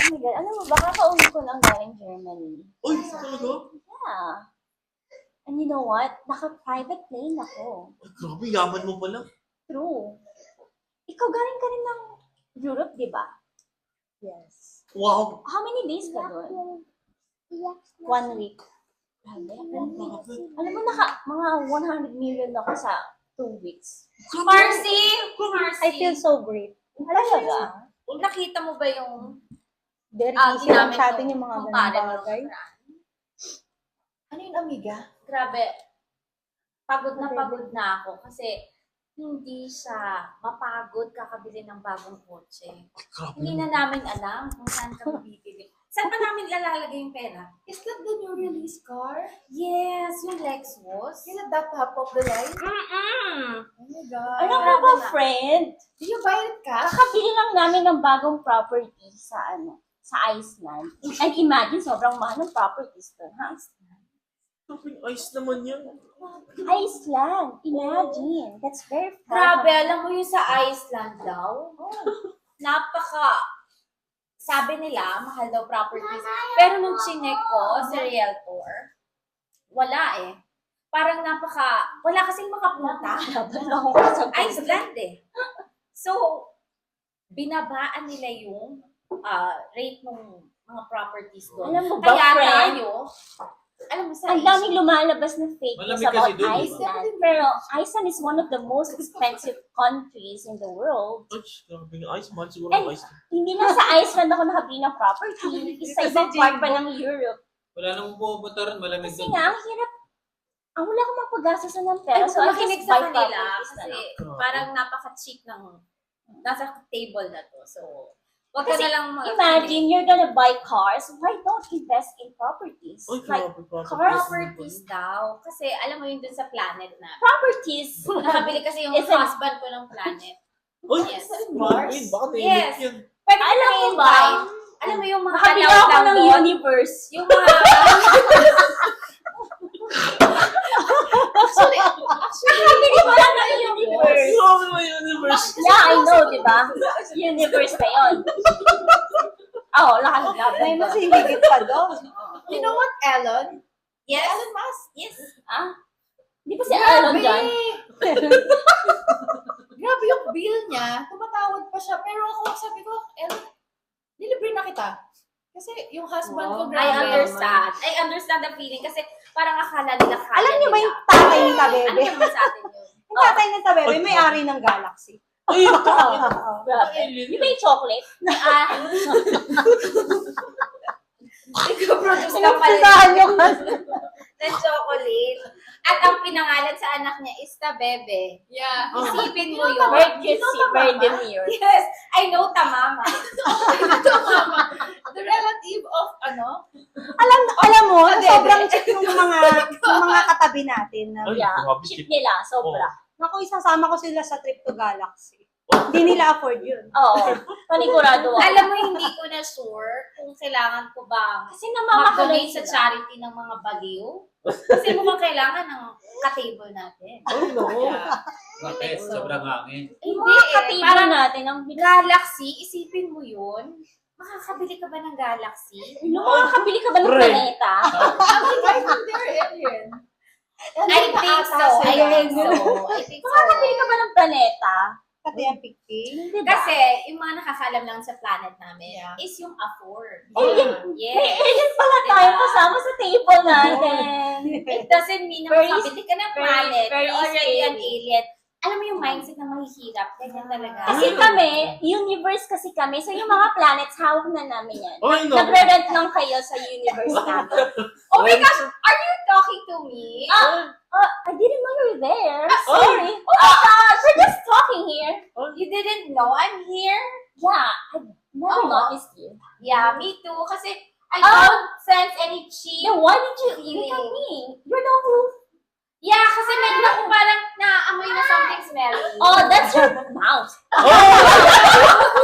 my God. Alam mo ba, kakauwi ko lang galing Germany. Uy, talaga? Yeah. And you know what? Naka-private plane ako. Ay, grabe, yaman mo pala. True. Ikaw galing ka rin ng Europe, di ba? Yes. Wow. How many days ka doon? 1 week. Grabe. Alam mo, mga 100 million ako sa 2 weeks. Marcy! I feel so great. Talaga? Nakita mo ba yung Very easy lang ginamit sa mo atin yung mga kung ganang paano mo bagay. Ano yun, amiga? Grabe. Pagod na ako kasi hindi siya mapagod kakabili ng bagong kotse. Grabe. Hindi na namin alam kung saan kami bibili. Saan pa namin ilalagay yung pera? Is that the new release car? Yes, yung Lexus. Is it that top of the line? Mm-mm. Oh my God. Ano ka ba, friend? Did you buy it cash? Kakabili lang namin ng bagong property sa Iceland. And imagine, sobrang mahal ng properties doon, ha? Grabe, ice naman yan. Iceland! Imagine! That's very far. Grabe, alam mo yung sa Iceland daw? Sabi nila, mahal daw properties. Pero nung chinek ko sa Realtor, wala eh. Parang wala kasing makapunta. Iceland eh. So, binabaan nila yung rate ng mga properties doon. Alam mo ba, Kaya friend? tayo, alam mo sa Ang daming lumalabas na fake news Malamig kasi about doon, di ba? Iceland. Pero Iceland is one of the most expensive countries in the world. Ay, grabe yung ice. Mahal siguro And yung ice. hindi na sa Iceland ako nakabili ng property. Isa ibang part pa ng Europe. Wala namang pupunta rin, malamig Kasi doon. nga, ang hirap. Wala akong mapagasasan ng pera. Ay, So, I makinig just sa buy kanila properties kasi na lang. parang napaka-cheap ng nasa table na to. So, wag ka Kasi na lang imagine, you're gonna buy cars. Why don't invest in properties? Ay, Like, grabe. Grabe. properties daw. Kasi alam mo yun dun sa planet na. properties. Nakabili kasi yung Isn't- husband ko ng planet. Uy, Yes. grabe. Baka Yes. tayo yan. Pwede Alam mo mo ba? ba? Alam mo yung mga Nakabili anak ako lang ng doon? universe. Yung mga... Nakabili ko lang ng universe. Grabe mo yung universe. Yeah, I know, di ba? Universe na yun. Lahat May mas higit pa doon. You know what, Ellen? Yes. Elon Musk? Yes. Di ba si Elon dyan? Grabe yung bill niya. Tumatawad pa siya. Pero ako, sabi ko, Ellen, nilibre na kita. Kasi yung husband ko, I grabe. understand the feeling kasi parang akala nila kaya Alam niyo ba nila. yung tatay ni Ano Tabebe? naman sa atin yun? Yung tatay ni Tabebe, may-ari ng Galaxy. Ay, Grabe. Di ba yung chocolate? Nag-produce ka pala Pinagpisahan niyo kasi. ng chocolate. At ang pinangalan sa anak niya is Tabebe. Yeah. Isipin mo yun. Very cutesy, very demure. Yes, I know Tamama. The relative of, Alam mo, sobrang cheap yung mga katabi natin. Na, Ay, Yeah, grabe. cheap nila, sobra. Naku, isasama ko sila sa trip to Galaxy. Hindi nila afford yun. Oo, panigurado ako. Alam mo, hindi ko na sure kung kailangan ko ba Kasi namamakalay mag-donate sa sila. charity ng mga baliw. Kasi mukhang kailangan ng ka-table natin. Ay, naku. Bakit? Sobrang hangin. Yung Hindi mga eh, katibo parang natin, ang Galaxy, isipin mo yun. Makakabili ka ba ng Galaxy? makakabili ka ba ng Pre. planeta? I think they're alien. I think so. Makakabili ka ba ng planeta? Pati ang picking. Diba? Kasi yung mga nakakalam lang sa planet namin Yeah. is yung afford. Alien. Yes. May alien pala tayo kasama sa table natin. It doesn't mean na Very- makabili ka ng very- planet. very You're already an scary. alien. Alam mo yung mindset na mahihirap. Ganyan talaga. Kasi kami, universe kasi kami, so yung mga planets, hawak na namin yan. Ay, naku. Nagre-rent lang kayo sa universe namin. Oh my gosh! Are you talking to me? I didn't know you were there. Sorry. Oh my gosh, we're just talking here. You didn't know I'm here? Yeah, I never Oh. noticed you. Yeah, me too. Kasi I Oh. don't sense any cheap. Then why did you Feeling. look at me? You're the one who... Yeah, kasi meron ako parang naamoy na something smelly. Oh, that's your mouth. Oh!